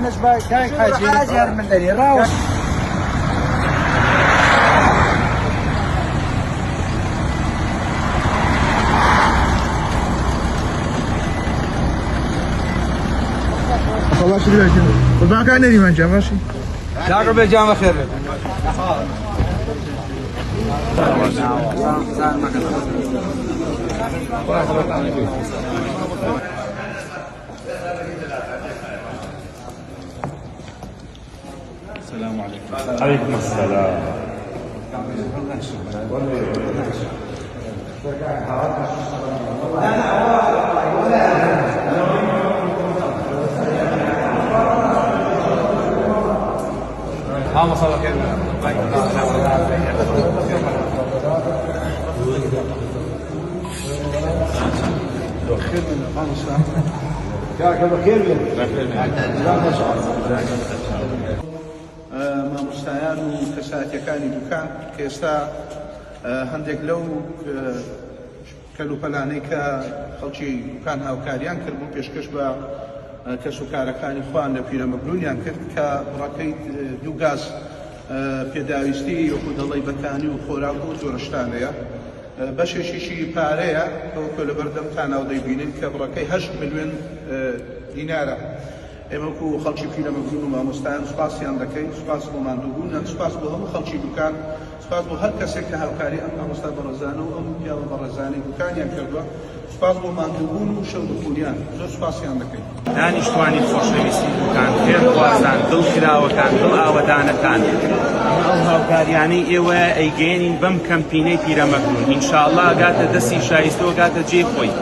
كانش باي كان حاجه من دني راوس الله شكرا لك وبعد كان نري من جامعه تعقب يا جامعه خير السلام عليكم. عليكم السلام. اللهم صل على خير مامۆستایان و کەساتیەکانی دوکان کە ئێستا هەندێک لەو کەلوپەلانەی کە خەڵکی دوکان هاوکاریان کرد بۆ پێشکەش بە کەس و کارەکانی خۆیان لە پیرەمەگرونیان کرد کە بڕەکەی دوو گاز پێداویستی وەکو دەڵی بەتانی و خۆراک و جۆرەشتانەیە بەشێکیشی پارەیە ئەوکە لە بەردەمتان ناو دەیبینن کە بڕەکەی 8 ملیۆن دینارە. ئێمە وەکو خەڵکی پیرەمەگرون و مامۆستایان سوپاسیان دەکەین، سوپاس بۆ ماندووبوونیان، سوپاس بۆ هەموو خەڵکی دوکان، سوپاس بۆ هەر کەسێک کە هاوکاری ئەم مامۆستا بەڕێزانە و ئەم پیاوە بەڕێزانەی دوکانیان کردووە، سوپاس بۆ ماندووبوون و شەودەخوونیان، زۆر سوپاسیان دەکەین. دانیشتوانی خۆشەویستی دوکان، خێرخوازان، دڵگراوەکان، دڵ ئاوەدانەکان، ئەو هاوکاریانەی ئێوە ئەیگەێنین بەم کەمپینەی پیرەمەگرون، ئینشاءڵڵا گاتە دەستی شایستۆ، گاتە جێی خۆی.